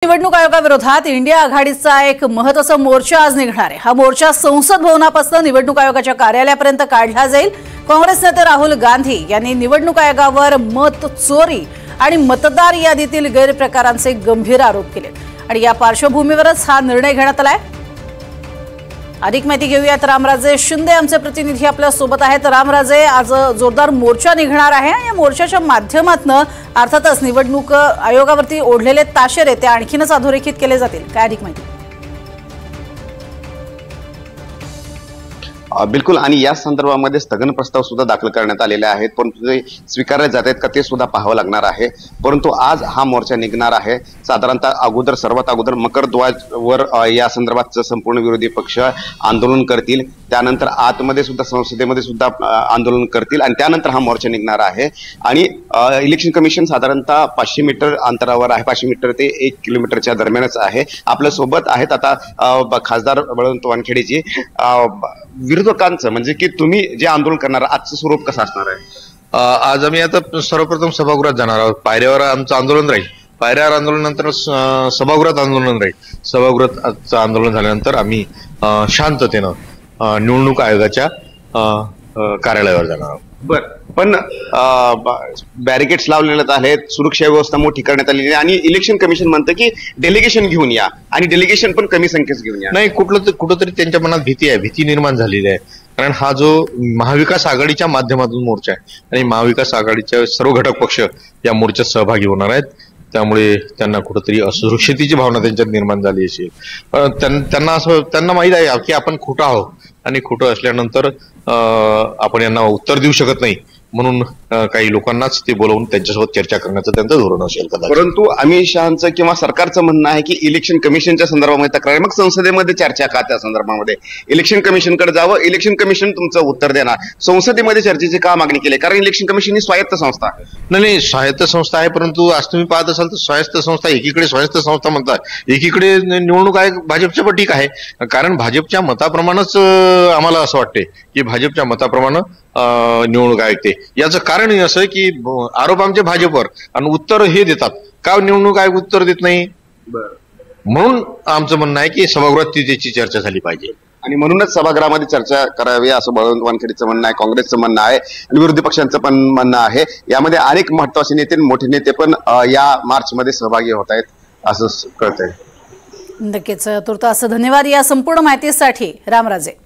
निवडणूक आयोगाविरोधात इंडिया आघाडीचा एक महत्त्वाचा मोर्चा आज निघणार आहे। हा मोर्चा संसद भवनापासून निवडणूक आयोगाच्या कार्यालयापर्यंत काढला जाईल। काँग्रेस नेते राहुल गांधी यांनी निवडणूक आयोगावर मत चोरी आणि मतदार यादीतील गैरप्रकारांचे गंभीर आरोप केले आणि या पार्श्वभूमीवरच हा निर्णय घेण्यात आलाय। अधिक माहिती घेऊयात, रामराजे शिंदे आमचे प्रतिनिधी आपल्या सोबत आहेत। रामराजे, आज जोरदार मोर्चा निघणार आहे। या मोर्चाच्या माध्यमातून अर्थातच निवडणूक आयोगावरती ओढलेले ताशेरे ते आणखीनच अधोरेखित केले जातील, काय अधिक माहिती? बिलकुल, आणि या संदर्भामध्ये स्थगन प्रस्ताव सुद्धा दाखल करण्यात आलेले आहेत, परंतु ते स्वीकारले जात आहेत का ते सुद्धा पाहावं लागणार आहे। परंतु आज हा मोर्चा निघणार आहे। साधारणतः सर्वात अगोदर मकरध्वजावर या संदर्भात संपूर्ण विरोधी पक्ष आंदोलन करतील, त्यानंतर आतमध्ये सुद्धा संसदेमध्ये सुद्धा आंदोलन करतील आणि त्यानंतर हा मोर्चा निघणार आहे। आणि इलेक्शन कमिशन साधारणतः 500 मीटर अंतरावर आहे, 500 मीटर ते 1 किलोमीटरच्या दरम्यानच आहे। आपल्या सोबत आहेत आता खासदार बळवंत वानखेडेजी। विरोधकांचं म्हणजे की तुम्ही जे आंदोलन करणार आजचं स्वरूप कसं असणार आहे? आज आम्ही आता सर्वप्रथम सभागृहात जाणार आहोत। पायऱ्यावर आमचं आंदोलन राहील, पायऱ्यावर आंदोलन नंतर सभागृहात आंदोलन राहील। सभागृहात आंदोलन झाल्यानंतर आम्ही शांततेनं निवडणूक आयोगाच्या कार्यालयावर जाणार आहोत। बर, पण बॅरिकेड्स लावलेले आहेत, सुरक्षा व्यवस्था मोठी करण्यात आलेली आहे आणि इलेक्शन कमिशन म्हणतं की डेलिगेशन घेऊन या आणि डेलिगेशन पण कमी संख्येत घेऊन या। नाही, कुठंतरी त्यांच्या मनात भीती निर्माण झालेली आहे, कारण हा जो महाविकास आघाडीच्या माध्यमातून मोर्चा आहे आणि महाविकास आघाडीच्या सर्व घटक पक्ष या मोर्चात सहभागी होणार आहेत, त्यामुळे त्यांना कुठंतरी असुरक्षितेची भावना त्यांच्यात निर्माण झाली असेल। त्यांना माहित आहे की आपण खोटं आहोत आणि खोटं असल्यानंतर आपण यांना उत्तर देऊ शकत नाही, म्हणून काही लोकांनाच ते बोलवून त्यांच्यासोबत चर्चा करण्याचं त्यांचं धोरण असेल कदाचित। परंतु अमित शहांचं किंवा सरकारचं म्हणणं आहे की इलेक्शन कमिशनच्या संदर्भामध्ये तक्रार आहे, मग संसदेमध्ये चर्चा का? त्या संदर्भामध्ये इलेक्शन कमिशनकडे जावं, इलेक्शन कमिशन तुमचं उत्तर देणार, संसदेमध्ये चर्चेची का मागणी केली? कारण इलेक्शन कमिशन ही स्वायत्त संस्था आहे। नाही, स्वायत्त संस्था आहे, परंतु आज तुम्ही पाहत असाल तर स्वायत्त संस्था एकीकडे स्वायत्त संस्था म्हणतात, एकीकडे निवडणूक आयोग भाजपच्या पटीक आहे। कारण भाजपच्या मताप्रमाणेच आम्हाला असं वाटते की भाजपच्या मताप्रमाणे निवडणूक आयोग ते, याचं कारण असं की आरोप आमचे भाजपवर आणि उत्तर हे देतात का निवडणूक आयोग उत्तर देत नाही, म्हणून आमचं म्हणणं आहे की सभागृहात त्याची चर्चा झाली पाहिजे आणि म्हणूनच सभागृहामध्ये चर्चा करावी असं बळवंत वानखेडेचं म्हणणं आहे, काँग्रेसचं म्हणणं आहे आणि विरोधी पक्षांचं पण म्हणणं आहे। यामध्ये अनेक महत्वाचे नेते मोठे नेते पण या मार्चमध्ये सहभागी होत आहेत असं कळतंय। नक्कीच, तुर्तास धन्यवाद या संपूर्ण माहितीसाठी रामराजे।